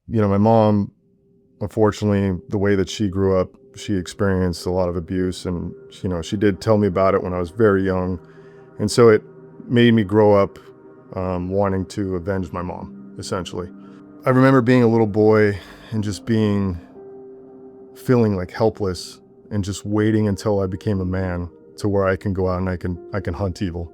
My mom, unfortunately, the way that she grew up, she experienced a lot of abuse, and she did tell me about it when I was very young, and so it made me grow up wanting to avenge my mom, essentially. I remember being a little boy and just feeling like helpless and just waiting until I became a man to where I can go out and I can hunt evil.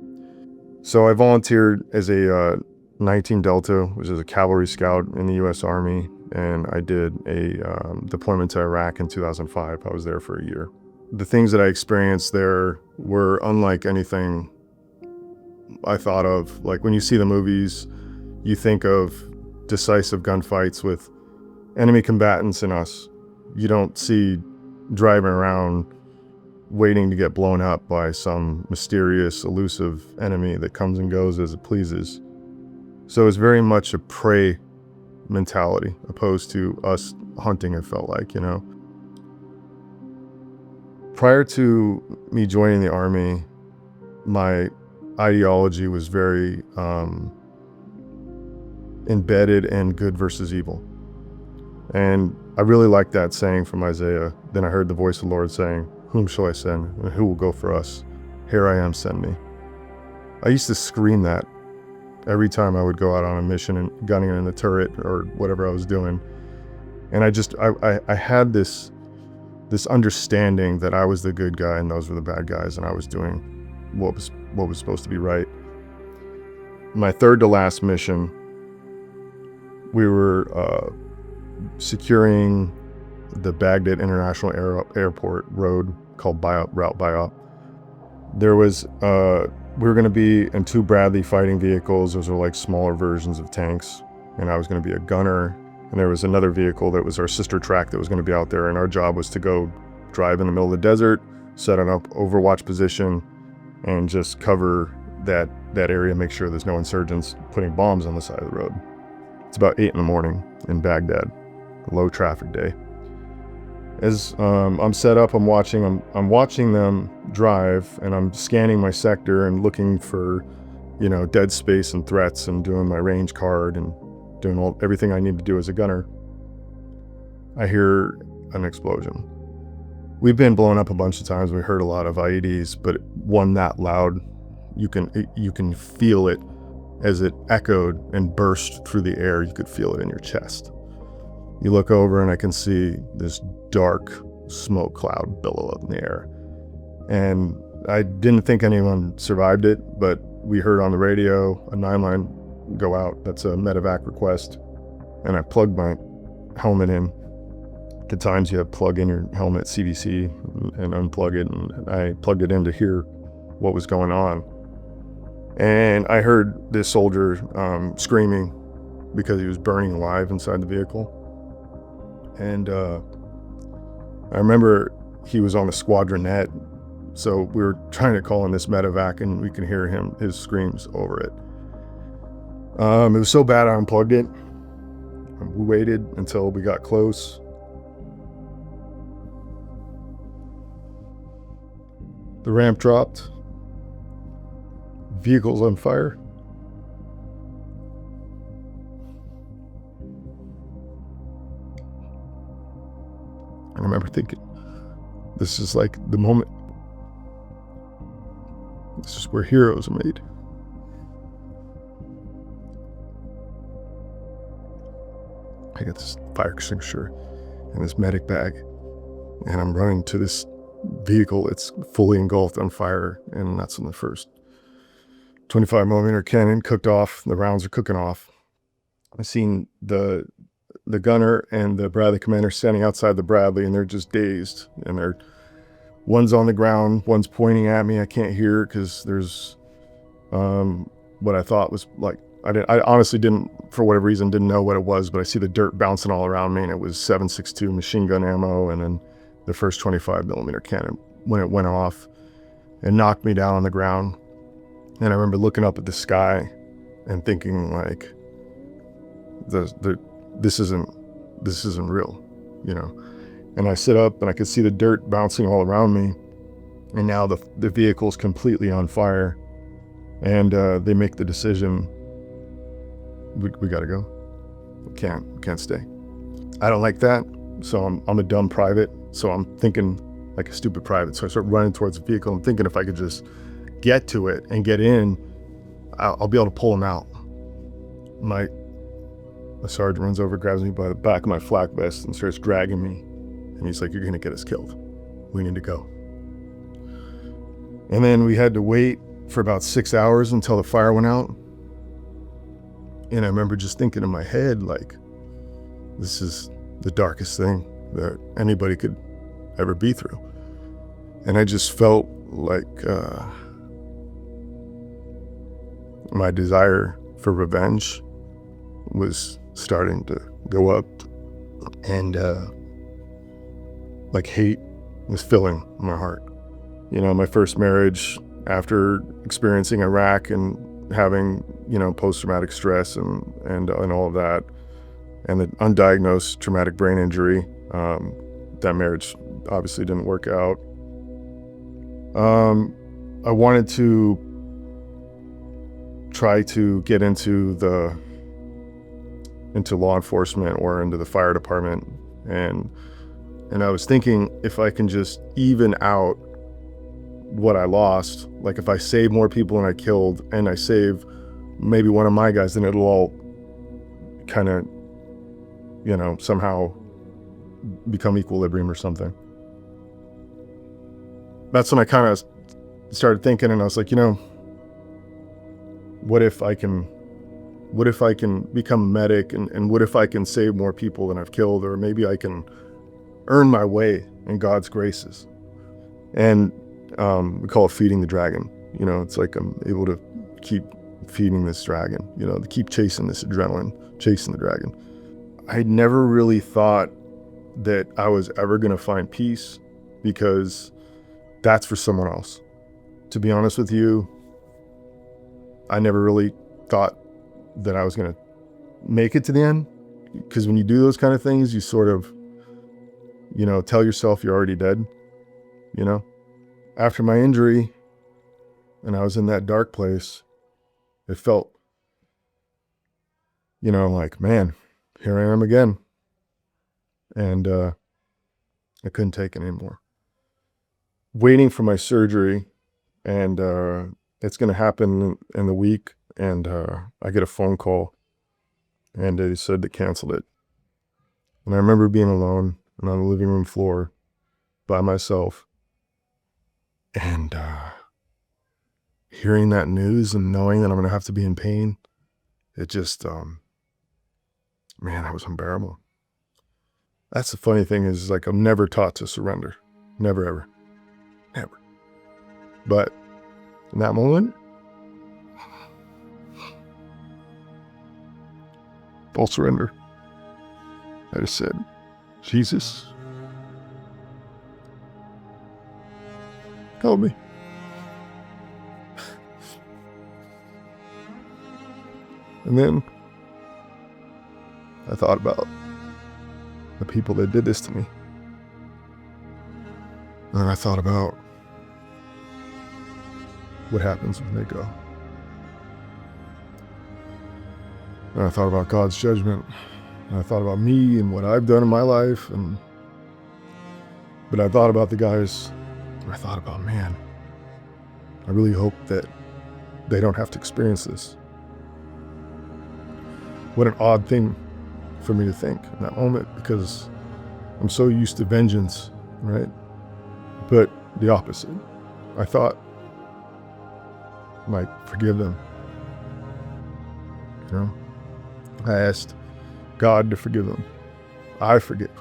So I volunteered as a 19 Delta, which is a cavalry scout in the U.S. Army, and I did a deployment to Iraq in 2005. I was there for a year. The things that I experienced there were unlike anything I thought of. Like when you see the movies, you think of decisive gunfights with enemy combatants and us. You don't see driving around waiting to get blown up by some mysterious, elusive enemy that comes and goes as it pleases. So it's very much a prey mentality opposed to us hunting, it felt like, Prior to me joining the Army, my ideology was very embedded in good versus evil. And I really liked that saying from Isaiah. Then I heard the voice of the Lord saying, "Whom shall I send? And who will go for us? Here I am, send me." I used to scream that every time I would go out on a mission and gunning in the turret or whatever I was doing. And I had this understanding that I was the good guy and those were the bad guys, and I was doing what was supposed to be right. My third to last mission, we were securing the Baghdad International Airport road called Route Bayop. There was we were going to be in 2 Bradley fighting vehicles. Those were like smaller versions of tanks, and I was going to be a gunner. And there was another vehicle that was our sister track that was going to be out there, and our job was to go drive in the middle of the desert, set an up overwatch position, and just cover that area, make sure there's no insurgents putting bombs on the side of the road. It's about 8 in the morning in Baghdad, a low traffic day. As I'm set up, I'm watching them drive, and I'm scanning my sector and looking for, dead space and threats, and doing my range card and doing everything I need to do as a gunner. I hear an explosion. We've been blown up a bunch of times. We heard a lot of IEDs, but one that loud, you can feel it as it echoed and burst through the air. You could feel it in your chest. You look over and I can see this dark smoke cloud billow up in the air. And I didn't think anyone survived it, but we heard on the radio a 9-line go out. That's a medevac request. And I plugged my helmet in. At times you have plug in your helmet CVC and unplug it, and I plugged it in to hear what was going on. And I heard this soldier screaming because he was burning alive inside the vehicle. And I remember he was on the squadronette, so we were trying to call in this medevac, and we could hear his screams over it. It was so bad I unplugged it. We waited until we got close. The ramp dropped. Vehicle's on fire. I remember thinking, this is like the moment. This is where heroes are made. I got this fire extinguisher and this medic bag, and I'm running to this vehicle. It's fully engulfed on fire, and that's when the first 25mm cannon cooked off. The rounds are cooking off. I seen the gunner and the Bradley commander standing outside the Bradley, and they're just dazed, and one's on the ground, one's pointing at me. I can't hear because there's what I thought was like, I honestly didn't, for whatever reason, didn't know what it was, but I see the dirt bouncing all around me, and it was 7.62 machine gun ammo, and then the first 25mm cannon, when it went off, it knocked me down on the ground. And I remember looking up at the sky and thinking, like, this isn't real, And I sit up and I could see the dirt bouncing all around me, and now the vehicle's completely on fire, and they make the decision, we gotta go. We can't stay. I don't like that. So I'm a dumb private. So I'm thinking like a stupid private. So I start running towards the vehicle. I'm thinking if I could just get to it and get in, I'll be able to pull him out. My sergeant runs over, grabs me by the back of my flak vest and starts dragging me. And he's like, "You're going to get us killed. We need to go." And then we had to wait for about 6 hours until the fire went out. And I remember just thinking in my head, like, this is the darkest thing that anybody could ever be through. And I just felt like my desire for revenge was starting to go up, and like hate was filling my heart. You know, my first marriage, after experiencing Iraq and having, you know, post-traumatic stress and all of that, and the undiagnosed traumatic brain injury, that marriage obviously didn't work out. I wanted to try to get into law enforcement or into the fire department, and I was thinking if I can just even out what I lost, like if I save more people than I killed and I save maybe one of my guys, then it'll all kind of, you know, somehow become equilibrium or something. That's when I kind of started thinking, and I was like, you know, what if I can become a medic, and what if I can save more people than I've killed, or maybe I can earn my way in God's graces. And we call it feeding the dragon. You know, it's like I'm able to keep feeding this dragon, you know, to keep chasing this adrenaline, chasing the dragon. I never really thought that I was ever going to find peace, because that's for someone else. To be honest with you, I never really thought that I was going to make it to the end, because when you do those kind of things, you sort of, you know, tell yourself you're already dead, you know. After my injury, and I was in that dark place, it felt, you know, like, man, here I am again. And I couldn't take it anymore. Waiting for my surgery, and it's going to happen in the week, and I get a phone call, and they said they canceled it. And I remember being alone and on the living room floor by myself, and hearing that news and knowing that I'm going to have to be in pain, it just, man, that was unbearable. That's the funny thing is, like, I'm never taught to surrender. Never, ever. Never. But in that moment, full surrender. I just said, Jesus, help me. And then I thought about the people that did this to me. And then I thought about what happens when they go. And I thought about God's judgment. And I thought about me and what I've done in my life. But I thought about the guys, and I thought about, man, I really hope that they don't have to experience this. What an odd thing for me to think in that moment, because I'm so used to vengeance, right? But the opposite. I thought, like, forgive them. You know? I asked God to forgive them. I forgive.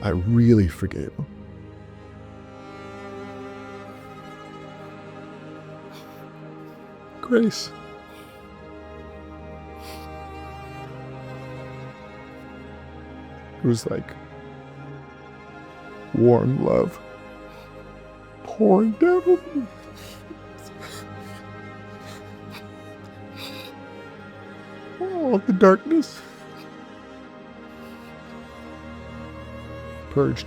I really forgave them. Grace. It was like warm love pouring down over me. All the darkness purged.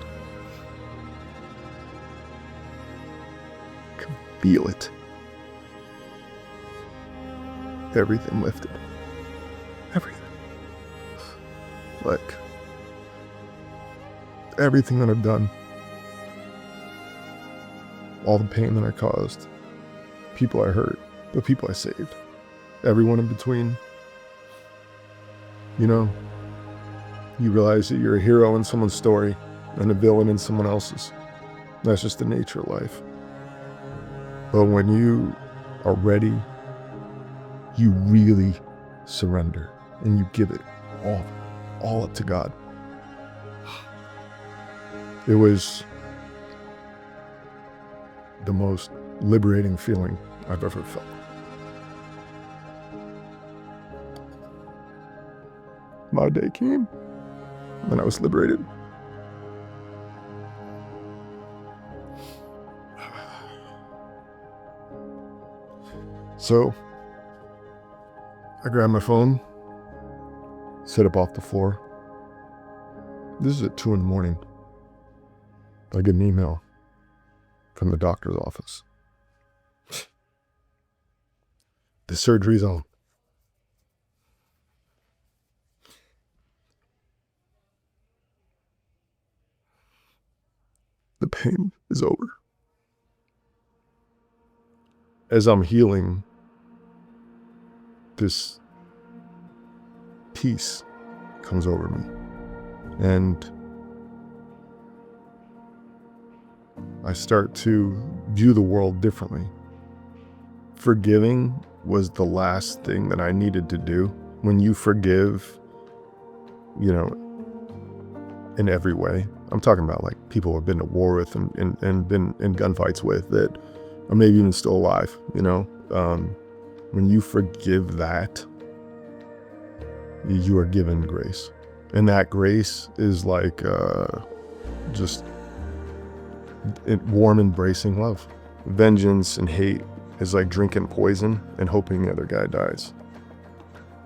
I can feel it. Everything lifted. Everything. Like, everything that I've done, all the pain that I caused, people I hurt, the people I saved, everyone in between. You know, you realize that you're a hero in someone's story and a villain in someone else's. That's just the nature of life. But when you are ready, you really surrender and you give it all up to God. It was the most liberating feeling I've ever felt. My day came, and I was liberated. So, I grabbed my phone, set up off the floor. This is at 2 a.m. I get an email from the doctor's office. The surgery's on. The pain is over. As I'm healing, this peace comes over me. And I start to view the world differently. Forgiving was the last thing that I needed to do. When you forgive, you know, in every way, I'm talking about like people I've been to war with and been in gunfights with that are maybe even still alive, you know. When you forgive that, you are given grace. And that grace is like just warm, embracing love. Vengeance and hate is like drinking poison and hoping the other guy dies.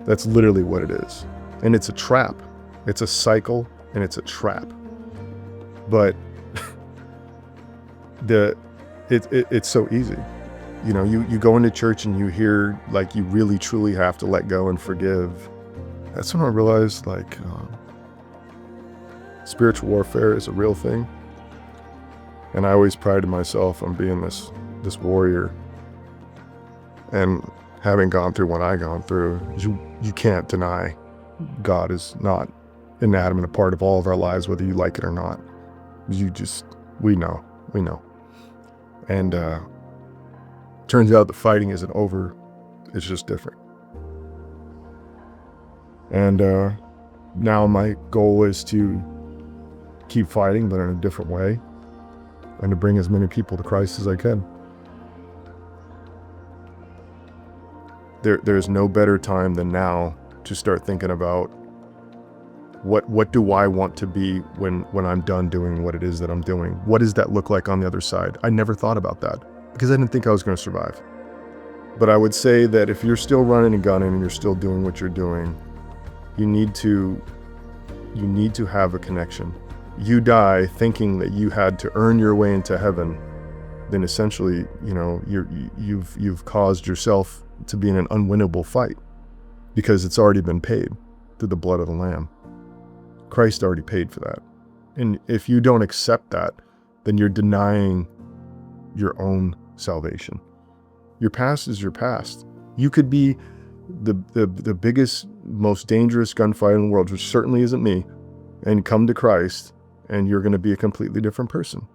That's literally what it is. And it's a trap. It's a cycle and it's a trap. But it's so easy. You know, you go into church and you hear like you really truly have to let go and forgive. That's when I realized like spiritual warfare is a real thing. And I always prided myself on being this warrior. And having gone through what I gone through, you can't deny God is not an inanimate part of all of our lives, whether you like it or not. We know. And turns out the fighting isn't over, it's just different. And now my goal is to keep fighting, but in a different way, and to bring as many people to Christ as I can. There's no better time than now to start thinking about what do I want to be when I'm done doing what it is that I'm doing? What does that look like on the other side? I never thought about that because I didn't think I was going to survive. But I would say that if you're still running and gunning and you're still doing what you're doing, you need to have a connection. You die thinking that you had to earn your way into heaven, then essentially, you know, you've caused yourself to be in an unwinnable fight because it's already been paid through the blood of the Lamb. Christ already paid for that. And if you don't accept that, then you're denying your own salvation. Your past is your past. You could be the biggest, most dangerous gunfighter in the world, which certainly isn't me, and come to Christ, and you're going to be a completely different person.